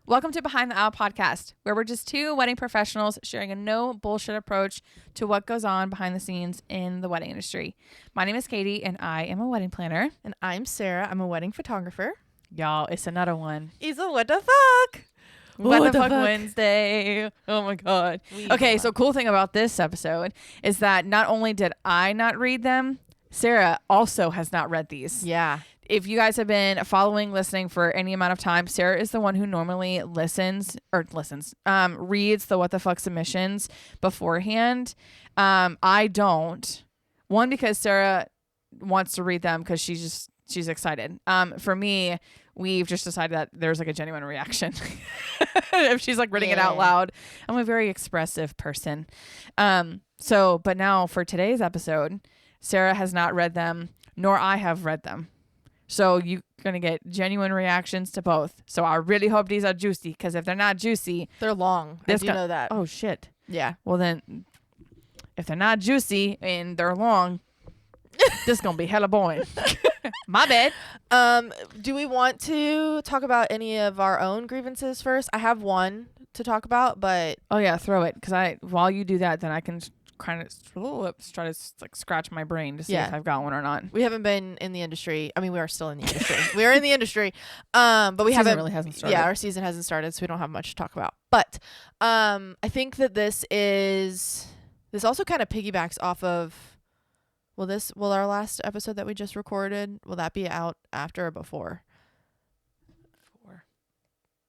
Welcome to Behind the Aisle podcast, where we're just two wedding professionals sharing a no bullshit approach to what goes on behind the scenes in the wedding industry. My name is Katie, and I am a wedding planner. And I'm Sarah. I'm a wedding photographer. Y'all, it's another one. It's a what the fuck? What the fuck Wednesday. Oh my God. Okay, so cool thing about this episode is that not only did I not read them, Sarah also has not read these. Yeah. If you guys have been listening for any amount of time, Sarah is the one who normally reads the what the fuck submissions beforehand. I don't. One, because Sarah wants to read them because she's excited. For me, we've just decided that there's like a genuine reaction. If she's like reading it out loud. I'm a very expressive person. But now for today's episode, Sarah has not read them, nor I have read them. So you're going to get genuine reactions to both. So I really hope these are juicy, because if they're not juicy... They're long. I do know that. Oh, shit. Yeah. Well, then, if they're not juicy and they're long, this is going to be hella boring. My bad. Do we want to talk about any of our own grievances first? I have one to talk about, but... Oh, yeah, throw it. Because while you do that, then I can... kind of try to like scratch my brain to see if I've got one or not. We haven't been in the industry. I mean, we are still in the industry. We are in the industry. But we hasn't started. Yeah, our season hasn't started, so we don't have much to talk about. But I think that this also kind of piggybacks off of will our last episode that we just recorded, will that be out after or before?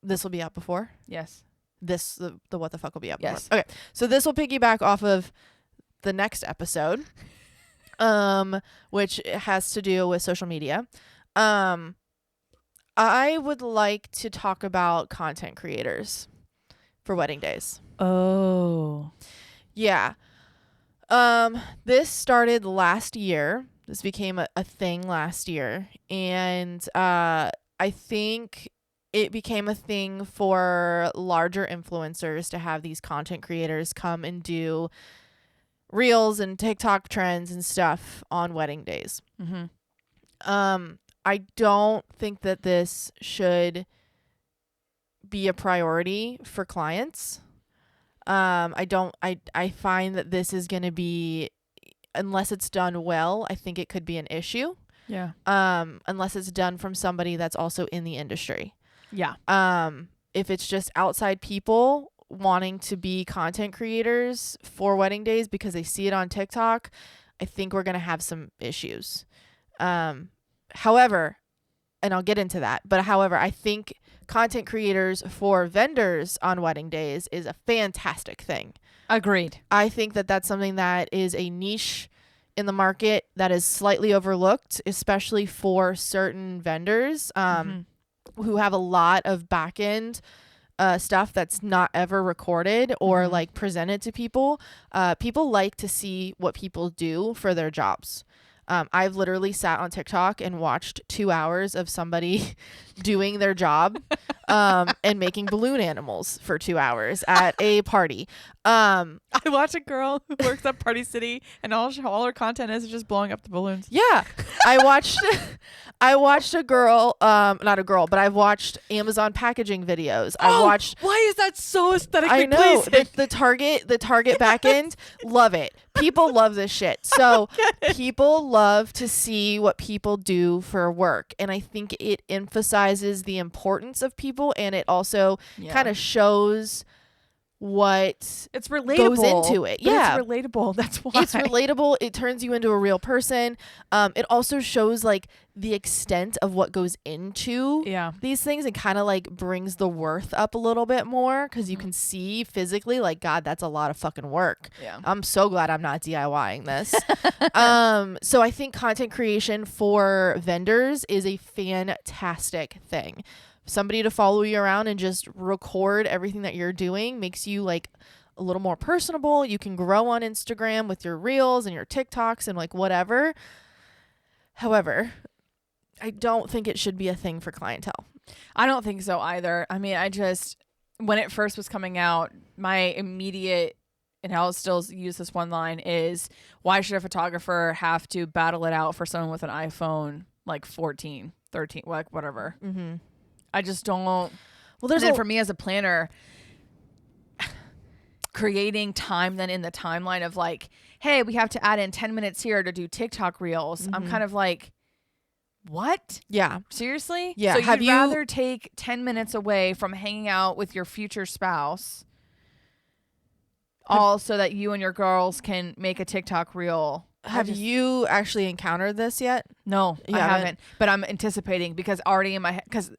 This will be out before? Yes. The what the fuck will be up. Yes. Okay. So this will piggyback off of the next episode, which has to do with social media. I would like to talk about content creators for wedding days. Oh. Yeah. This started last year. This became a thing last year. And I think it became a thing for larger influencers to have these content creators come and do reels and TikTok trends and stuff on wedding days. Mm-hmm. I don't think that this should be a priority for clients. I find that this is going to be, unless it's done well, I think it could be an issue. Yeah. Unless it's done from somebody that's also in the industry. Yeah. If it's just outside people wanting to be content creators for wedding days because they see it on TikTok, I think we're going to have some issues. However, and I'll get into that, but however, I think content creators for vendors on wedding days is a fantastic thing. Agreed. I think that that's something that is a niche in the market that is slightly overlooked, especially for certain vendors. Who have a lot of back end stuff that's not ever recorded or like presented to people. People like to see what people do for their jobs. I've literally sat on TikTok and watched 2 hours of somebody doing their job and making balloon animals for 2 hours at a party. I watch a girl who works at Party City, and all her content is just blowing up the balloons. Yeah. I watched a girl, not a girl, but I've watched Amazon packaging videos. Why is that so aesthetically I know. pleasing? The Target back end, love it. People love this shit. So people love to see what people do for work. And I think it emphasizes the importance of people, and it also kind of shows what it's relatable goes into it. Yeah, it's relatable. That's why it's relatable. It turns you into a real person. It also shows like the extent of what goes into these things, and kind of like brings the worth up a little bit more, because you can see physically like, God, that's a lot of fucking work. Yeah, I'm so glad I'm not DIYing this. So I think content creation for vendors is a fantastic thing. Somebody to follow you around and just record everything that you're doing makes you like a little more personable. You can grow on Instagram with your reels and your TikToks and like whatever. However, I don't think it should be a thing for clientele. I don't think so either. I mean, when it first was coming out, my immediate, and I'll still use this one line, is why should a photographer have to battle it out for someone with an iPhone like 14, 13, like whatever? Mm-hmm. I just don't. Well, there's and then for me as a planner, creating time then in the timeline of like, hey, we have to add in 10 minutes here to do TikTok reels. I'm kind of like, what? Yeah. Seriously? Yeah. So you'd rather take 10 minutes away from hanging out with your future spouse all so that you and your girls can make a TikTok reel. Have you actually encountered this yet? No, I haven't. But I'm anticipating because already in my head, because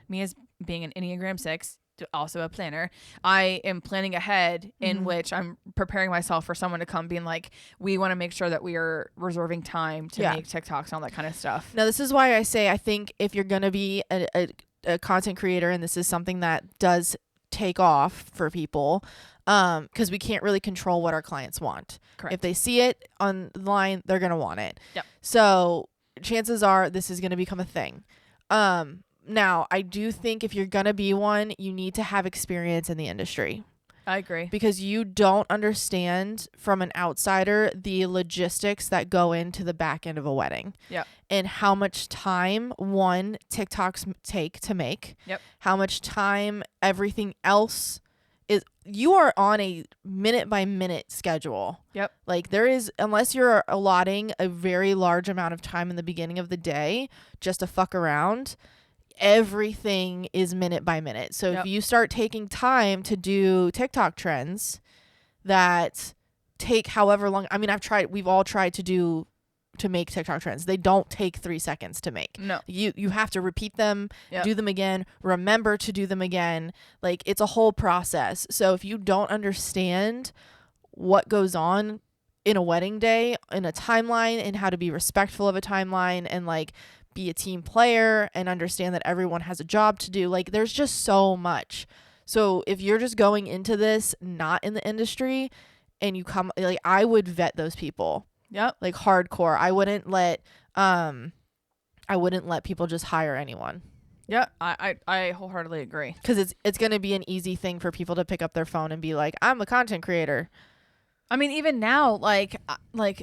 me as being an Enneagram 6, also a planner, I am planning ahead in which I'm preparing myself for someone to come being like, we want to make sure that we are reserving time to make TikToks and all that kind of stuff. Now, this is why I say I think if you're going to be a content creator, and this is something that does take off for people, because we can't really control what our clients want. Correct. If they see it online, they're going to want it. Yep. So chances are this is going to become a thing. Now, I do think if you're going to be one, you need to have experience in the industry. I agree. Because you don't understand from an outsider the logistics that go into the back end of a wedding. Yep. And how much time, one, TikToks take to make. Yep. How much time everything else is. You are on a minute by minute schedule. Yep. Like there is, unless you're allotting a very large amount of time in the beginning of the day just to fuck around, everything is minute by minute. So if you start taking time to do TikTok trends that take however long, I mean, we've all tried to make TikTok trends. They don't take 3 seconds to make. No. You have to repeat them, do them again, remember to do them again. Like it's a whole process. So if you don't understand what goes on in a wedding day, in a timeline, and how to be respectful of a timeline, and like be a team player and understand that everyone has a job to do. Like there's just so much. So if you're just going into this not in the industry and you come, like I would vet those people. Yep. Like hardcore. I wouldn't let people just hire anyone. Yeah, I wholeheartedly agree. Because it's going to be an easy thing for people to pick up their phone and be like, I'm a content creator. I mean, even now, like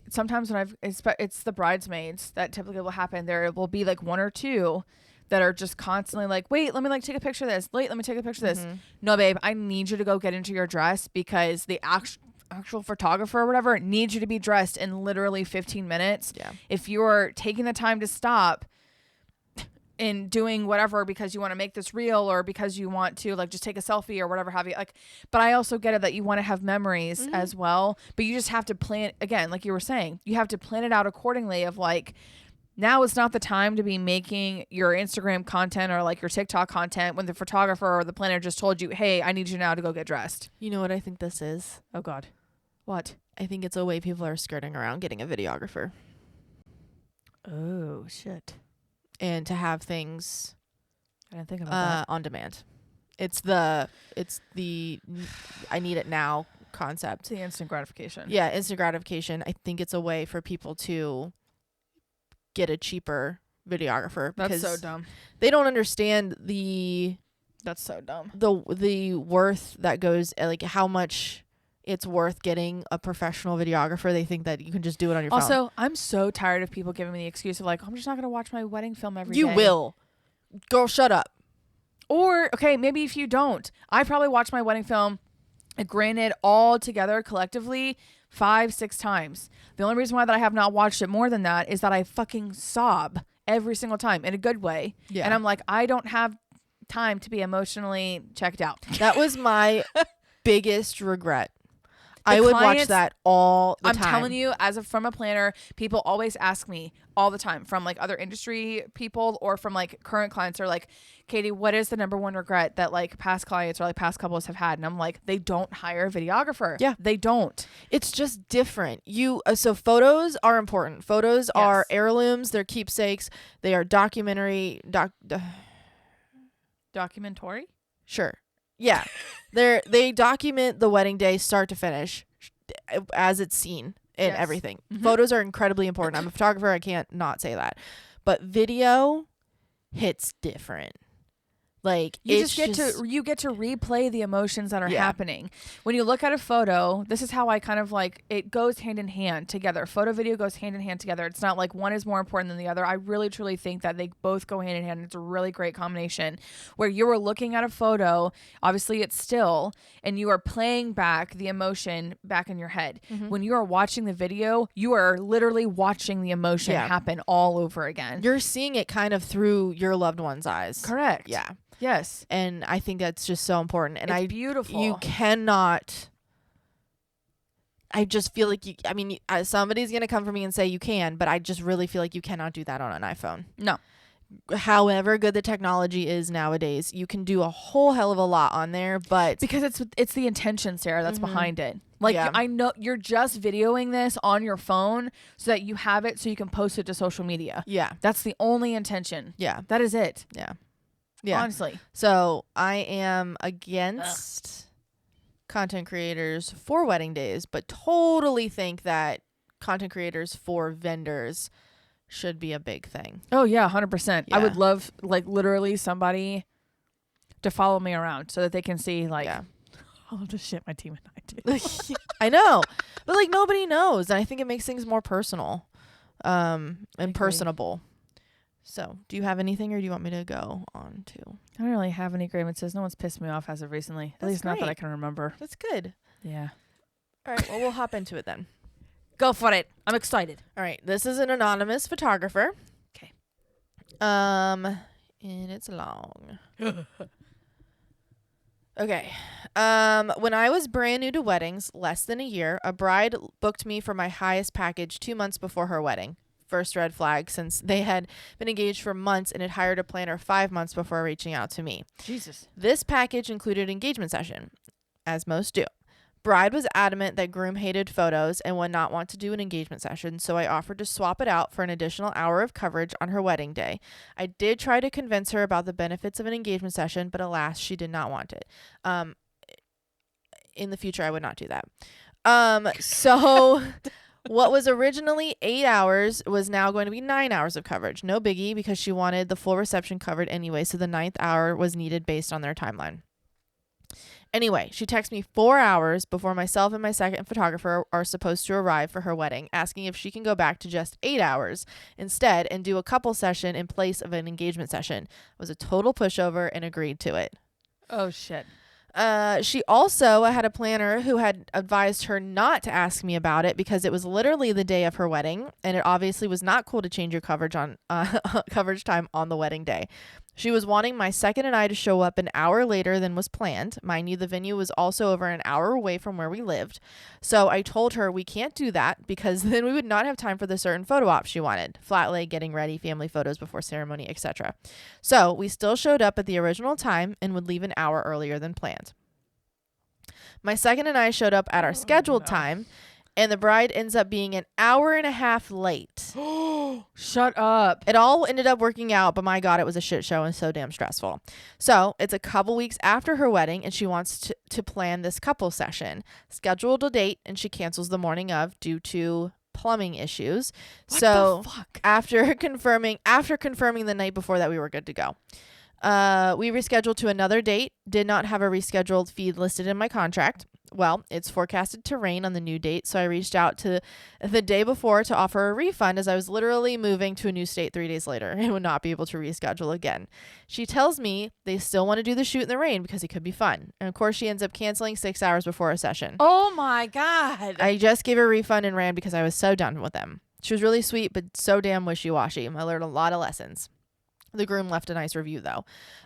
sometimes when it's the bridesmaids that typically will happen. There will be like one or two that are just constantly like, wait, let me like take a picture of this. Wait, let me take a picture of this. No, babe, I need you to go get into your dress because the actual photographer or whatever needs you to be dressed in literally 15 minutes. Yeah. If you're taking the time to stop in doing whatever because you want to make this reel or because you want to like just take a selfie or whatever have you, like, but I also get it that you want to have memories as well, but you just have to plan, again, like you were saying, you have to plan it out accordingly of like, now is not the time to be making your Instagram content or like your TikTok content when the photographer or the planner just told you, hey, I need you now to go get dressed. You know what I think this is? Oh God. What? I think it's a way people are skirting around getting a videographer. Oh shit. And to have things I didn't think about that. On demand. It's the I need it now concept. It's the instant gratification. Yeah, instant gratification. I think it's a way for people to get a cheaper videographer. That's so dumb. They don't understand That's so dumb. The worth that goes, like how much it's worth getting a professional videographer. They think that you can just do it on your phone. Also, I'm so tired of people giving me the excuse of like, I'm just not going to watch my wedding film every day. You will. Girl, shut up. Or, okay, maybe if you don't. I probably watch my wedding film, granted, all together collectively 5-6 times. The only reason why that I have not watched it more than that is that I fucking sob every single time in a good way. Yeah. And I'm like, I don't have time to be emotionally checked out. That was my biggest regret. I would watch that all the time. I'm telling you, from a planner, people always ask me all the time from like other industry people or from like current clients are like, Katie, what is the number one regret that like past clients or like past couples have had? And I'm like, they don't hire a videographer. Yeah. They don't. It's just different. So photos are important. Photos are heirlooms. They're keepsakes. They are documentary. Documentary? Sure. Yeah. They document the wedding day start to finish as it's seen and everything. Photos are incredibly important. I'm a photographer. I can't not say that. But video hits different. Like you get to replay the emotions that are happening. When you look at a photo, this is how I kind of like, it goes hand in hand together. Photo video goes hand in hand together. It's not like one is more important than the other. I really truly think that they both go hand in hand. It's a really great combination where you are looking at a photo, obviously it's still, and you are playing back the emotion back in your head. When you are watching the video, you are literally watching the emotion happen all over again. You're seeing it kind of through your loved one's eyes. Correct. Yeah. Yes. And I think that's just so important. And it's beautiful. You cannot. I just feel like somebody's going to come for me and say you can, but I just really feel like you cannot do that on an iPhone. No. However good the technology is nowadays, you can do a whole hell of a lot on there, but because it's the intention, Sarah, that's behind it. Like I know you're just videoing this on your phone so that you have it so you can post it to social media. Yeah. That's the only intention. Yeah. That is it. Yeah. Yeah. Honestly. So I am against content creators for wedding days, but totally think that content creators for vendors should be a big thing. Oh yeah, 100%. Yeah. I would love like literally somebody to follow me around so that they can see like all the shit my team and I do. I know. But like nobody knows. And I think it makes things more personal and personable. So, do you have anything, or do you want me to go on to? I don't really have any grievances. No one's pissed me off as of recently. At least not that I can remember. That's good. Yeah. All right. Well, we'll hop into it then. Go for it. I'm excited. All right. This is an anonymous photographer. Okay. And it's long. Okay. When I was brand new to weddings, less than a year, a bride booked me for my highest package 2 months before her wedding. First red flag, since they had been engaged for months and had hired a planner 5 months before reaching out to me. Jesus. This package included engagement session, as most do. Bride was adamant that groom hated photos and would not want to do an engagement session, so I offered to swap it out for an additional hour of coverage on her wedding day. I did try to convince her about the benefits of an engagement session, but alas, she did not want it. In the future, I would not do that. So... What was originally 8 hours was now going to be 9 hours of coverage. No biggie, because she wanted the full reception covered anyway, so the 9th hour was needed based on their timeline. Anyway, she texted me 4 hours before myself and my second photographer are supposed to arrive for her wedding, asking if she can go back to just 8 hours instead and do a couple session in place of an engagement session. It was a total pushover and agreed to it. Oh, shit. She also had a planner who had advised her not to ask me about it because it was literally the day of her wedding, and it obviously was not cool to change your coverage on coverage time on the wedding day. She was wanting my second and I to show up an hour later than was planned. Mind you, the venue was also over an hour away from where we lived. So I told her we can't do that because then we would not have time for the certain photo op she wanted. Flat lay, getting ready, family photos before ceremony, etc. So we still showed up at the original time and would leave an hour earlier than planned. My second and I showed up at our scheduled time, and the bride ends up being an hour and a half late. Shut up. It all ended up working out, but my God, it was a shit show and so damn stressful. So it's a couple weeks after her wedding, and she wants to plan this couple session. Scheduled a date, and she cancels the morning of due to plumbing issues. What so the fuck? after confirming the night before that we were good to go. We rescheduled to another date, did not have a rescheduled feed listed in my contract. Well, it's forecasted to rain on the new date, so I reached out to the day before to offer a refund as I was literally moving to a new state 3 days later and would not be able to reschedule again. She tells me they still want to do the shoot in the rain because it could be fun. And of course, she ends up canceling 6 hours before a session. Oh my God. I just gave her a refund and ran because I was so done with them. She was really sweet, but so damn wishy-washy. I learned a lot of lessons. The groom left a nice review, though.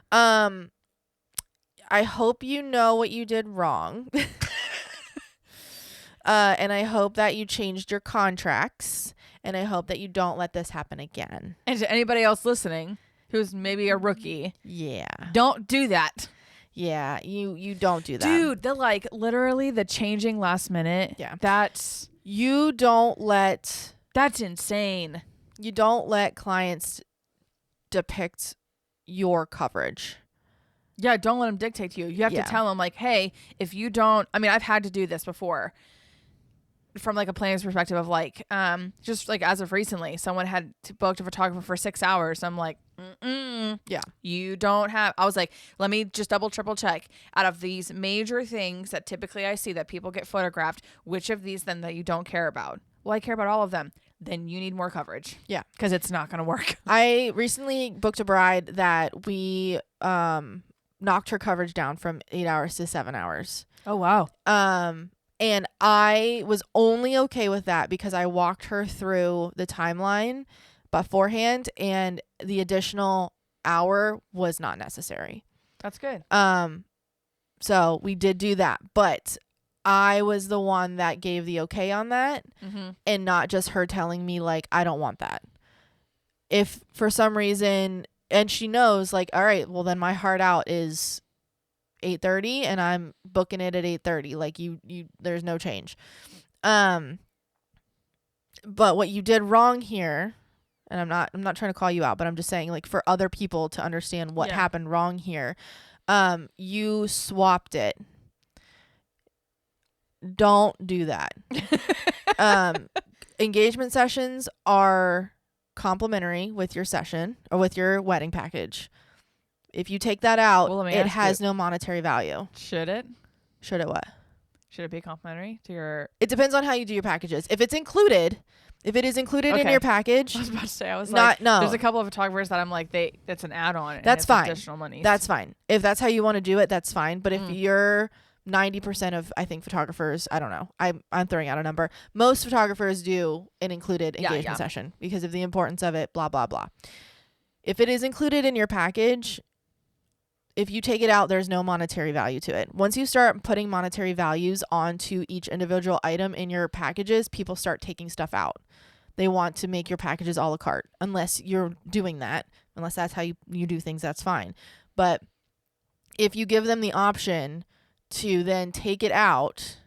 I hope you know what you did wrong. And I hope that you changed your contracts. And I hope that you don't let this happen again. And to anybody else listening who's maybe a rookie. Yeah. Don't do that. Yeah, you don't do that. Dude, literally the changing last minute. Yeah. That's insane. You don't let clients depict your coverage. Yeah, don't let them dictate to you. You have to tell them, like, hey, if you don't, I mean, I've had to do this before from like a planner's perspective of like, just like as of recently, someone had booked a photographer for 6 hours. I'm like, Yeah. You don't have, I was like, let me just double, triple check. Out of these major things that typically I see that people get photographed, which of these then that you don't care about? Well, I care about all of them. Then you need more coverage. Yeah. Because it's not going to work. I recently booked a bride that we knocked her coverage down from 8 hours to 7 hours. Oh, wow. And I was only okay with that because I walked her through the timeline beforehand, and the additional hour was not necessary. That's good. So we did do that, but I was the one that gave the okay on that, and not just her telling me like, I don't want that. If for some reason, and she knows like, all right, well then my heart out is 8:30 and I'm booking it at 8:30. Like you there's no change. But what you did wrong here, and I'm not trying to call you out, but I'm just saying like for other people to understand what happened wrong here. You swapped it. Don't do that. Engagement sessions are complimentary with your session or with your wedding package. If you take that out, it has no monetary value. Should it? Should it what? Should it be complimentary to your... It depends on how you do your packages. If it is included in your package... I was about to say, no. There's a couple of photographers that I'm like, that's an add-on. That's fine. Additional money. That's fine. If that's how you want to do it, that's fine. But if you're 90% of, I think, photographers, I don't know. I'm throwing out a number. Most photographers do an included engagement session because of the importance of it, blah, blah, blah. If it is included in your package... If you take it out, there's no monetary value to it. Once you start putting monetary values onto each individual item in your packages, people start taking stuff out. They want to make your packages a la carte. Unless you're doing that, unless that's how you do things, that's fine. But if you give them the option to then take it out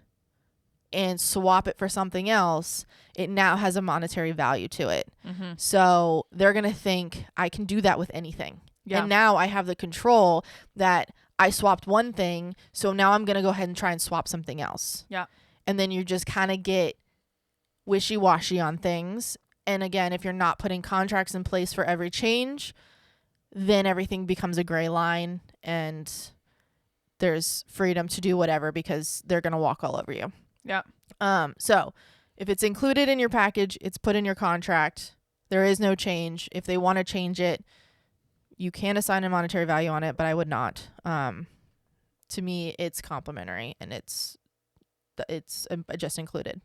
and swap it for something else, it now has a monetary value to it. So they're going to think, I can do that with anything. Yeah. And now I have the control that I swapped one thing, so now I'm going to go ahead and try and swap something else. Yeah. And then you just kind of get wishy-washy on things. And again, if you're not putting contracts in place for every change, then everything becomes a gray line and there's freedom to do whatever because they're going to walk all over you. Yeah. So if it's included in your package, it's put in your contract. There is no change. If they want to change it, you can assign a monetary value on it, but I would not. To me, it's complimentary and it's just included.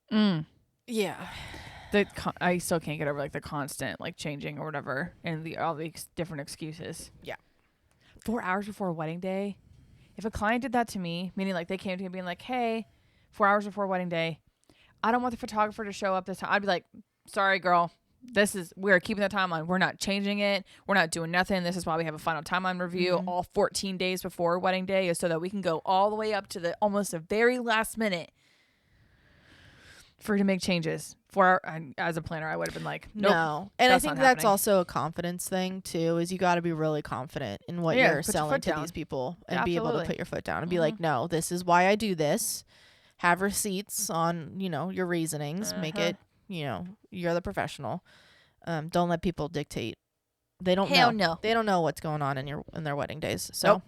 Yeah. I still can't get over like the constant like changing or whatever and all the different excuses. Yeah. 4 hours before a wedding day. If a client did that to me, meaning like they came to me being like, hey, 4 hours before wedding day, I don't want the photographer to show up this time. I'd be like, sorry, girl. We're keeping the timeline. We're not changing it. We're not doing nothing. This is why we have a final timeline review all 14 days before wedding day is so that we can go all the way up to the almost the very last minute for you to make changes. As a planner, I would have been like, nope. No. And I think that's also a confidence thing too, is you got to be really confident in what you're selling to these people and be able to put your foot down and be like, no, this is why I do this. Have receipts on, your reasonings. Make it, you're the professional. Don't let people dictate. They don't know. No. They don't know what's going on in their wedding days. So,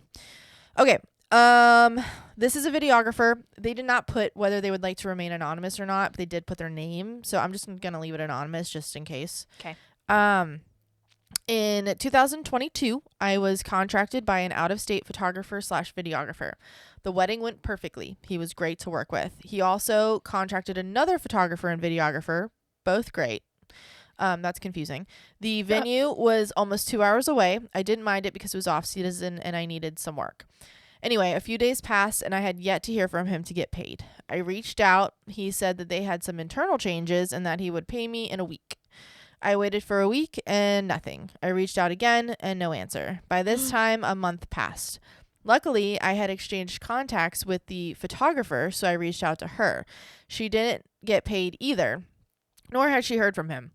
okay. This is a videographer. They did not put whether they would like to remain anonymous or not, but they did put their name. So I'm just going to leave it anonymous just in case. Okay. In 2022, I was contracted by an out-of-state photographer/videographer. The wedding went perfectly. He was great to work with. He also contracted another photographer and videographer, both great. That's confusing. The venue was almost 2 hours away. I didn't mind it because it was off-season and I needed some work. Anyway, a few days passed and I had yet to hear from him to get paid. I reached out. He said that they had some internal changes and that he would pay me in a week. I waited for a week and nothing. I reached out again and no answer. By this time, a month passed. Luckily, I had exchanged contacts with the photographer, so I reached out to her. She didn't get paid either, nor had she heard from him.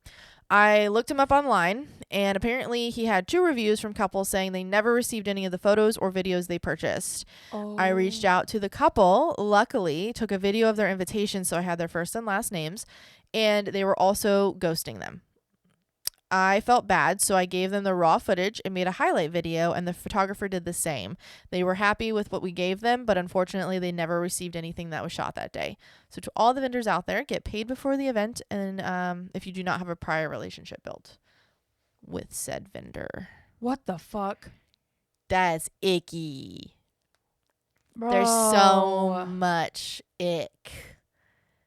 I looked him up online, and apparently he had 2 reviews from couples saying they never received any of the photos or videos they purchased. I reached out to the couple, luckily, took a video of their invitation so I had their first and last names, and they were also ghosting them. I felt bad, so I gave them the raw footage and made a highlight video, and the photographer did the same. They were happy with what we gave them, but unfortunately they never received anything that was shot that day. So to all the vendors out there, get paid before the event, and if you do not have a prior relationship built with said vendor. What the fuck? That's icky. Bro. There's so much ick.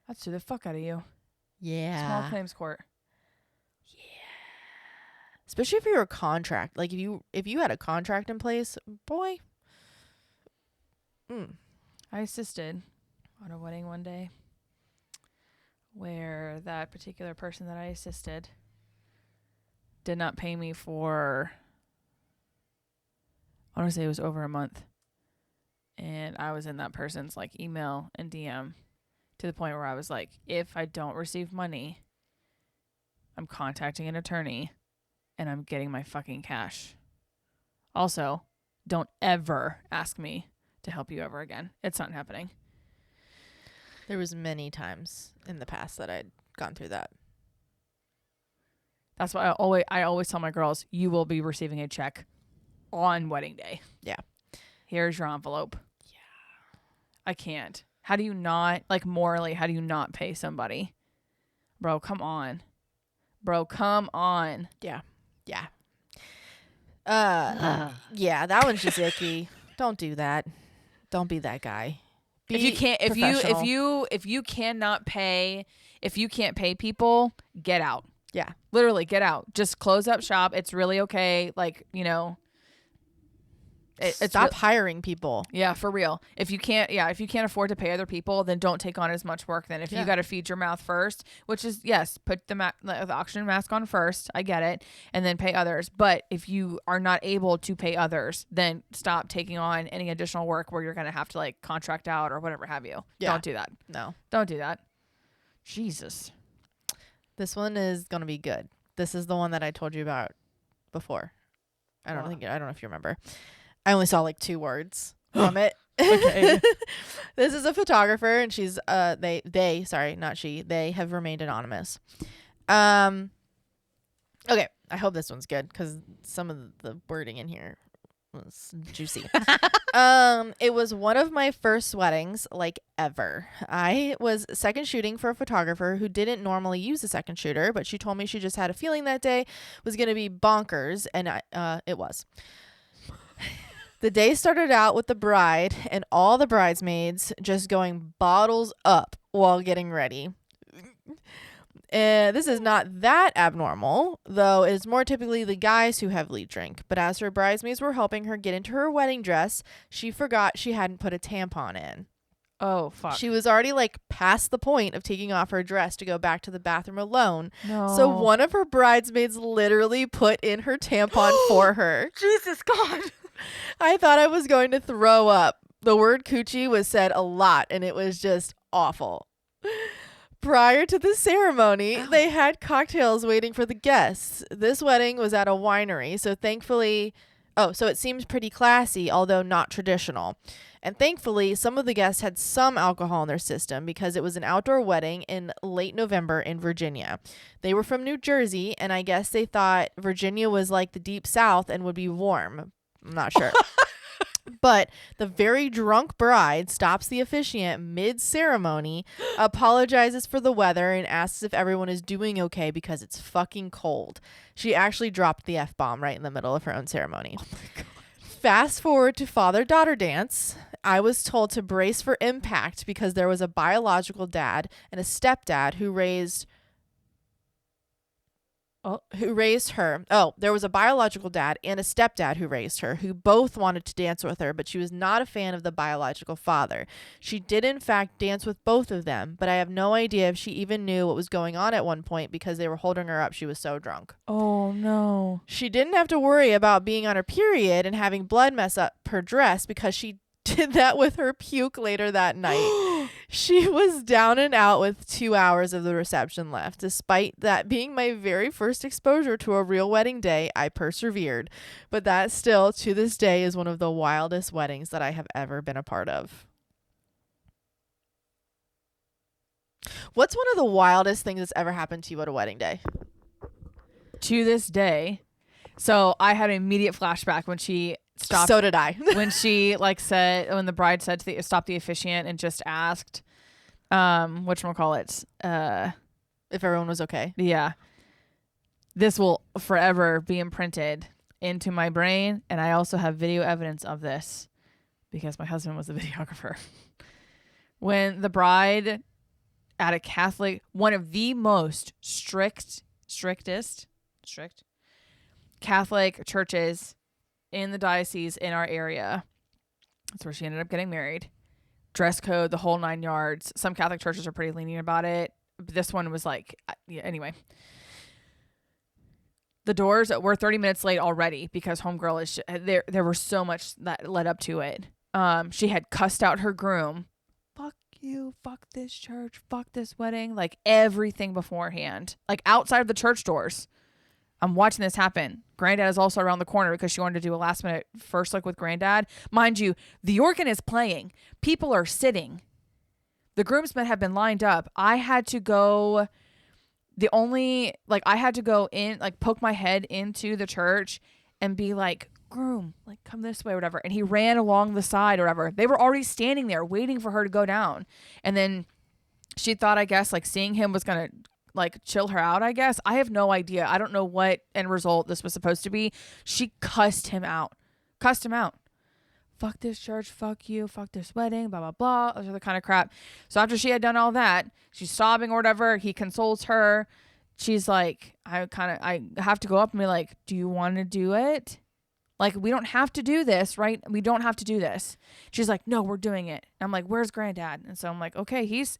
That sue the fuck out of you. Yeah. Small claims court. Especially if you're a contract. Like if you had a contract in place, boy. I assisted on a wedding one day where that particular person that I assisted did not pay me for, I want to say it was over a month. And I was in that person's like email and DM to the point where I was like, if I don't receive money, I'm contacting an attorney and I'm getting my fucking cash. Also, don't ever ask me to help you ever again. It's not happening. There was many times in the past that I'd gone through that. That's why I always tell my girls, you will be receiving a check on wedding day. Yeah. Here's your envelope. Yeah. I can't. How do you not, like morally, how do you not pay somebody? Bro, come on. Yeah. Yeah. Yeah, that one's just icky. Don't do that. Don't be that guy. If you can't pay people, get out. Yeah. Literally get out. Just close up shop. It's really okay. Like, you know, stop hiring people. Yeah, for real. If you can't afford to pay other people, then don't take on as much work. Then if you got to feed your mouth first, which is yes, put the oxygen mask on first. I get it, and then pay others. But if you are not able to pay others, then stop taking on any additional work where you're gonna have to like contract out or whatever have you. Yeah. Don't do that. No, don't do that. Jesus, this one is gonna be good. This is the one that I told you about before. I don't know if you remember. I only saw like 2 words from it. Okay. This is a photographer and she's they have remained anonymous. Okay, I hope this one's good because some of the wording in here was juicy. It was one of my first weddings like ever. I was second shooting for a photographer who didn't normally use a second shooter, but she told me she just had a feeling that day was going to be bonkers, and it was. The day started out with the bride and all the bridesmaids just going bottles up while getting ready. This is not that abnormal, though it is more typically the guys who heavily drink. But as her bridesmaids were helping her get into her wedding dress, she forgot she hadn't put a tampon in. Oh, fuck. She was already like past the point of taking off her dress to go back to the bathroom alone. No. So one of her bridesmaids literally put in her tampon for her. Jesus God. I thought I was going to throw up. The word coochie was said a lot, and it was just awful. Prior to the ceremony, they had cocktails waiting for the guests. This wedding was at a winery, so it seems pretty classy, although not traditional. And thankfully, some of the guests had some alcohol in their system because it was an outdoor wedding in late November in Virginia. They were from New Jersey, and I guess they thought Virginia was like the deep South and would be warm. I'm not sure. But the very drunk bride stops the officiant mid-ceremony, apologizes for the weather, and asks if everyone is doing okay because it's fucking cold. She actually dropped the F-bomb right in the middle of her own ceremony. Oh my God. Fast forward to father-daughter dance. I was told to brace for impact because there was a biological dad and a stepdad who raised her. There was a biological dad and a stepdad who raised her, who both wanted to dance with her, but she was not a fan of the biological father. She did, in fact, dance with both of them, but I have no idea if she even knew what was going on at one point because they were holding her up. She was so drunk. Oh, no. She didn't have to worry about being on her period and having blood mess up her dress because she did that with her puke later that night. She was down and out with 2 hours of the reception left. Despite that being my very first exposure to a real wedding day, I persevered. But that still, to this day, is one of the wildest weddings that I have ever been a part of. What's one of the wildest things that's ever happened to you at a wedding day? to this day. So I had an immediate flashback when she stopped. So did I. When she when the bride said to stop the officiant and just asked, whatchamacallit, if everyone was okay. Yeah. This will forever be imprinted into my brain. And I also have video evidence of this because my husband was the videographer. When the bride at a Catholic, one of the most strict Catholic churches in the diocese in our area. That's where she ended up getting married. Dress code, the whole 9 yards. Some Catholic churches are pretty lenient about it. But this one was like, yeah, anyway. The doors were 30 minutes late already because homegirl is there was so much that led up to it. She had cussed out her groom. Fuck you, fuck this church, fuck this wedding, like everything beforehand. Like outside of the church doors. I'm watching this happen. Granddad is also around the corner because she wanted to do a last minute first look with Granddad. Mind you, the organ is playing. People are sitting. The groomsmen have been lined up. I had to go in, like poke my head into the church and be like, groom, like come this way or whatever. And he ran along the side or whatever. They were already standing there waiting for her to go down. And then she thought, I guess, like seeing him was going to like chill her out, I guess. I have no idea. I don't know what end result this was supposed to be. She cussed him out. Fuck this church, fuck you, fuck this wedding, blah, blah, blah. Those are the kind of crap. So after she had done all that, she's sobbing or whatever. He consoles her. She's like, I have to go up and be like, do you want to do it? Like, we don't have to do this, right? We don't have to do this. She's like, no, we're doing it. I'm like, where's Granddad? And so I'm like, okay, he's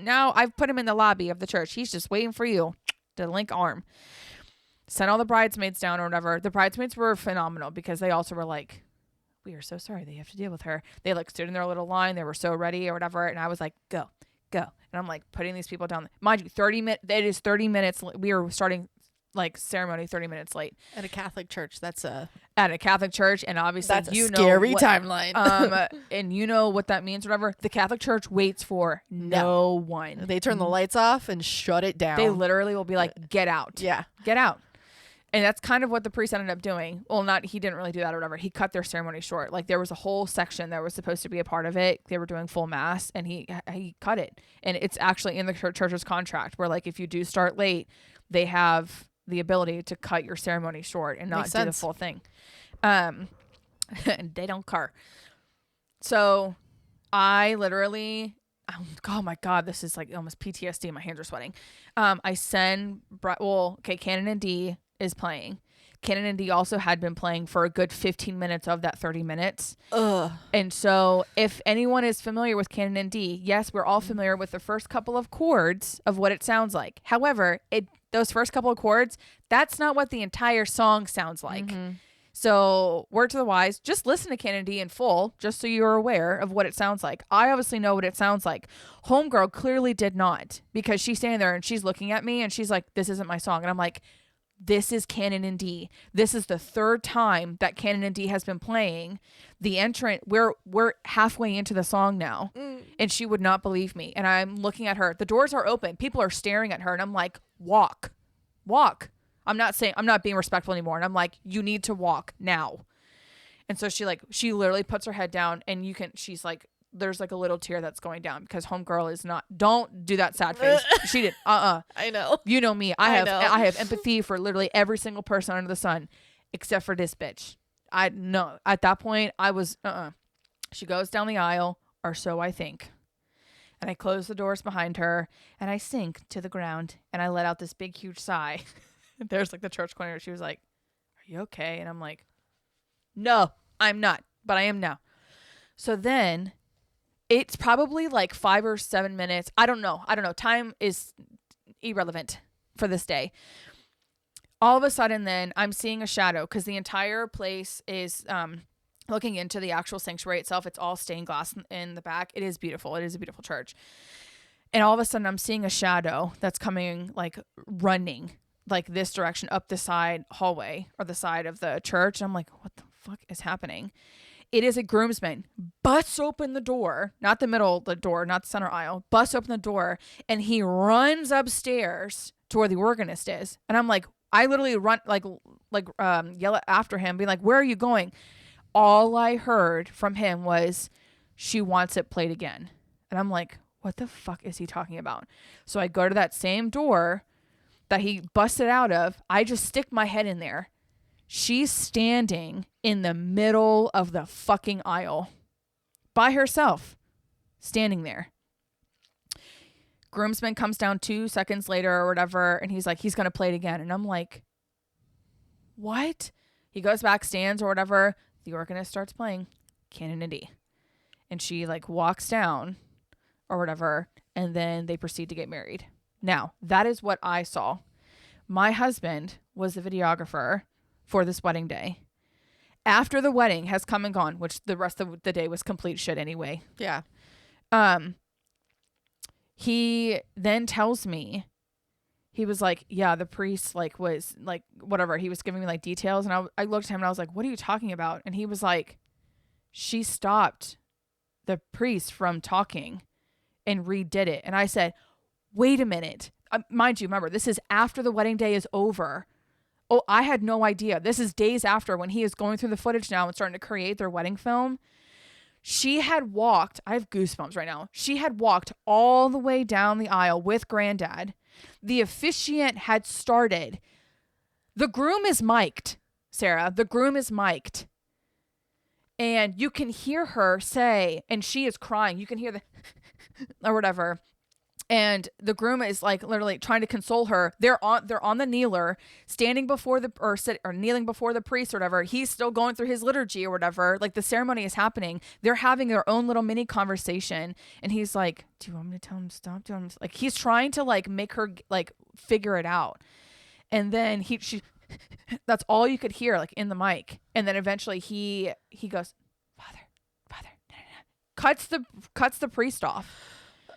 now I've put him in the lobby of the church. He's just waiting for you to link arm. Sent all the bridesmaids down or whatever. The bridesmaids were phenomenal because they also were like, we are so sorry that you have to deal with her. They like stood in their little line. They were so ready or whatever. And I was like, go. And I'm like putting these people down. Mind you, 30 minutes. It is 30 minutes. We were starting like ceremony 30 minutes late at a Catholic church. At a Catholic church, and obviously that's a scary timeline. And you know what that means, whatever. The Catholic Church waits for no one. They turn the lights off and shut it down. They literally will be like, get out. Yeah, get out. And that's kind of what the priest ended up doing. Well, he didn't really do that or whatever. He cut their ceremony short. Like there was a whole section that was supposed to be a part of it. They were doing full mass, and he cut it. And it's actually in the church's contract where like if you do start late, they have the ability to cut your ceremony short and not do the full thing. They don't care. So I literally, oh my God, this is like almost PTSD. My hands are sweating. I send, Canon and D is playing. Canon and D also had been playing for a good 15 minutes of that 30 minutes. Ugh. And so if anyone is familiar with Canon and D, yes, we're all familiar with the first couple of chords of what it sounds like. However, those first couple of chords, that's not what the entire song sounds like. Mm-hmm. So word to the wise, just listen to Canon D in full, just so you're aware of what it sounds like. I obviously know what it sounds like. Homegirl clearly did not, because she's standing there and she's looking at me and she's like, this isn't my song. And I'm like, this is Canon and D. This is the third time that Canon and D has been playing. The entrant, we're halfway into the song now. And she would not believe me. And I'm looking at her. The doors are open. People are staring at her. And I'm like, walk. I'm not being respectful anymore. And I'm like, you need to walk now. And so she literally puts her head down, and she's like, there's like a little tear that's going down because homegirl is not, don't do that sad face. She did. I know. You know me. I have empathy for literally every single person under the sun except for this bitch. I know at that point I was, She goes down the aisle, or so I think. And I close the doors behind her and I sink to the ground and I let out this big, huge sigh. There's like the church corner. She was like, are you okay? And I'm like, no, I'm not, but I am now. So then it's probably like 5 or 7 minutes. I don't know. Time is irrelevant for this day. All of a sudden then I'm seeing a shadow because the entire place is looking into the actual sanctuary itself. It's all stained glass in the back. It is beautiful. It is a beautiful church. And all of a sudden I'm seeing a shadow that's coming, like running like this direction up the side hallway or the side of the church. And I'm like, what the fuck is happening? It is a groomsman. Busts open the door, not the middle of the door, not the center aisle, busts open the door, and he runs upstairs to where the organist is. And I'm like, I literally run yell after him, being like, where are you going? All I heard from him was, she wants it played again. And I'm like, what the fuck is he talking about? So I go to that same door that he busted out of. I just stick my head in there. She's standing in the middle of the fucking aisle by herself, standing there. Groomsman comes down 2 seconds later or whatever, and he's like, he's going to play it again. And I'm like, what? He goes back, stands or whatever. The organist starts playing Canon and D. And she like walks down or whatever, and then they proceed to get married. Now, that is what I saw. My husband was the videographer for this wedding day. After the wedding has come and gone, which the rest of the day was complete shit anyway. Yeah. He then tells me, he was like, yeah, the priest like was like, whatever. He was giving me like details, and I looked at him and I was like, what are you talking about? And he was like, she stopped the priest from talking and redid it. And I said, wait a minute. Mind you, remember, this is after the wedding day is over. Oh, I had no idea. This is days after, when he is going through the footage now and starting to create their wedding film. She had walked, I have goosebumps right now. She had walked all the way down the aisle with Granddad. The officiant had started. The groom is mic'd, Sarah. The groom is mic'd. And you can hear her say, and she is crying. You can hear the or whatever. And the groom is like literally trying to console her. They're on the kneeler, standing before or kneeling before the priest or whatever. He's still going through his liturgy or whatever. Like the ceremony is happening. They're having their own little mini conversation. And he's like, do you want me to tell him to stop? Do you want me to? Like he's trying to like make her like figure it out. And then she that's all you could hear like in the mic. And then eventually he goes, Father, cuts the priest off.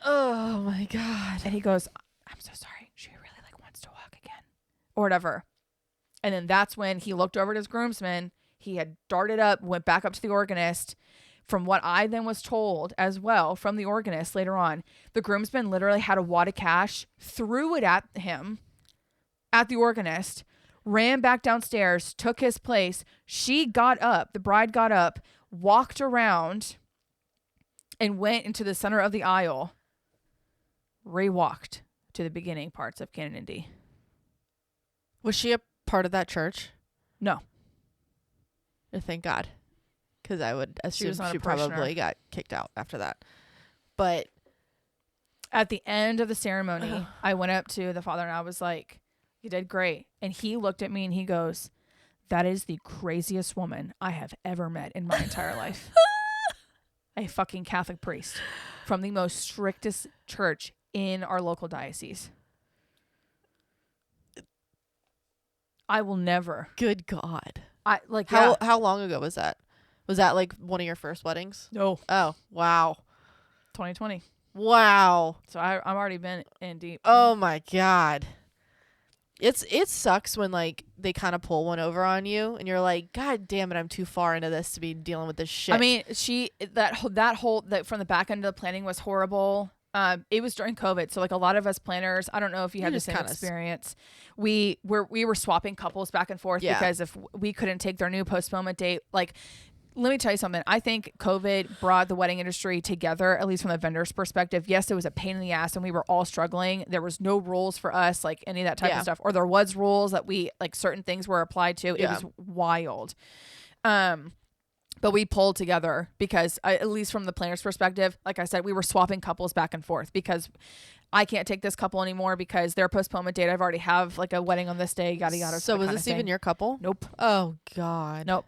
Oh my God. And he goes, I'm so sorry. She really like wants to walk again or whatever. And then that's when he looked over at his groomsman. He had darted up, went back up to the organist. From what I then was told as well from the organist later on, the groomsman literally had a wad of cash, threw it at him, at the organist, ran back downstairs, took his place. She got up, the bride got up, walked around and went into the center of the aisle. Re-walked to the beginning parts of Canon and D. Was she a part of that church? No. Thank God. Because I would assume she parishioner. Probably got kicked out after that. But at the end of the ceremony, I went up to the father and I was like, you did great. And he looked at me and he goes, that is the craziest woman I have ever met in my entire life. A fucking Catholic priest from the most strictest church in our local diocese. I will never. Good God. How long ago was that? Was that like one of your first weddings? No. Oh, wow. 2020. Wow. So I'm already been in deep. Oh my God. It sucks when like they kind of pull one over on you and you're like, God damn it, I'm too far into this to be dealing with this shit. I mean, that whole from the back end of the planning was horrible. It was during COVID, so like a lot of us planners, I don't know if you had the same experience. We were swapping couples back and forth because if we couldn't take their new postponement date, like. Let me tell you something. I think COVID brought the wedding industry together, at least from the vendor's perspective. Yes, it was a pain in the ass and we were all struggling. There was no rules for us, like any of that type of stuff. Or there was rules that we, like certain things were applied to. It was wild. But we pulled together because at least from the planner's perspective, like I said, we were swapping couples back and forth because I can't take this couple anymore because their postponement date, I've already have like a wedding on this day, yada, yada. So was this even your couple? Nope. Oh God. Nope.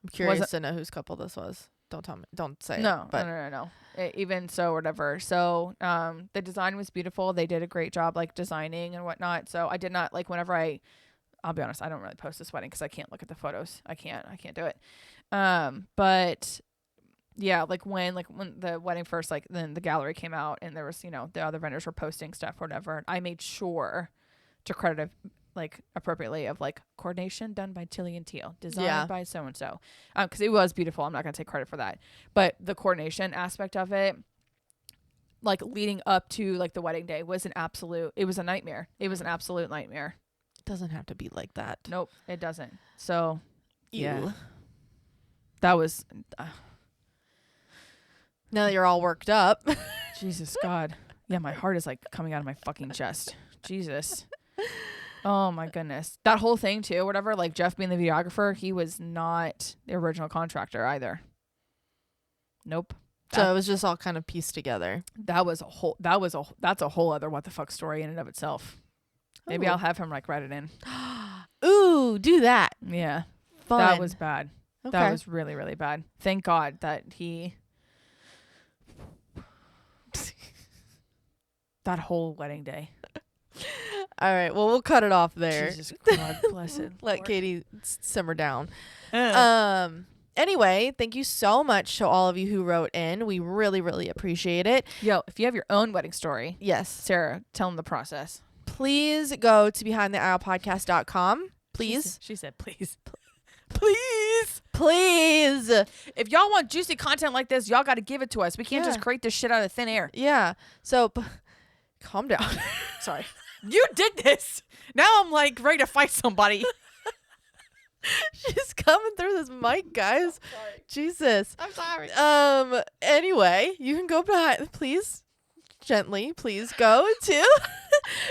I'm curious to know whose couple this was. Don't tell me. Don't say no, it. But No. Even so, whatever. So the design was beautiful. They did a great job like designing and whatnot. So I did not like whenever I'll be honest, I don't really post this wedding because I can't look at the photos. I can't do it. But yeah, like when the wedding first, like then the gallery came out and there was, the other vendors were posting stuff or whatever. I made sure to credit it like appropriately of like coordination done by Tilly and Teal, designed by so and so, because it was beautiful. I'm not gonna take credit for that, but the coordination aspect of it, like leading up to like the wedding day, was a nightmare. It was an absolute nightmare. Doesn't have to be like that. Nope, it doesn't. So, yeah. Ew. That was... Now that you're all worked up. Jesus God. Yeah, my heart is like coming out of my fucking chest. Jesus. Oh my goodness. That whole thing too, whatever, like Jeff being the videographer, he was not the original contractor either. Nope. So it was just all kind of pieced together. That's a whole other what the fuck story in and of itself. Maybe I'll have him like write it in. Ooh, do that. Yeah. Fun. That was bad. Okay. That was really, really bad. Thank God that he... that whole wedding day. All right. Well, we'll cut it off there. Jesus God bless it. Let Lord. Katie simmer down. Anyway, thank you so much to all of you who wrote in. We really, really appreciate it. Yo, if you have your own wedding story, Yes. Sarah, tell them the process. Please go to behindtheaislepodcast.com. Please. She said, please. Please. If y'all want juicy content like this, y'all got to give it to us. We can't just create this shit out of thin air. Yeah. So calm down. Sorry. You did this. Now I'm like ready to fight somebody. She's coming through this mic, guys. Sorry. Jesus. I'm sorry. Anyway, you can go behind, please, gently, please go to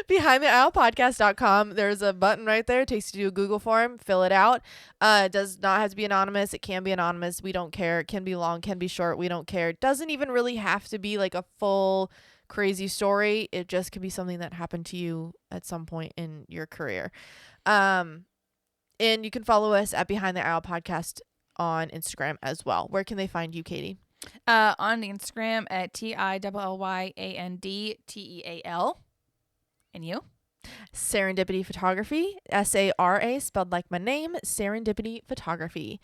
behindtheaislepodcast.com. There's a button right there. It takes you to a Google form. Fill it out. It does not have to be anonymous. It can be anonymous. We don't care. It can be long, can be short. We don't care. It doesn't even really have to be like a full crazy story. It just could be something that happened to you at some point in your career. And you can follow us at Behind the Aisle Podcast on Instagram as well. Where can they find you, Katie? On the Instagram at TILLYANDTEAL. And you? Serendipity Photography, SARA, spelled like my name, Serendipity Photography.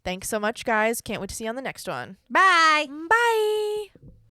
Thanks so much, guys. Can't wait to see you on the next one. Bye. Bye.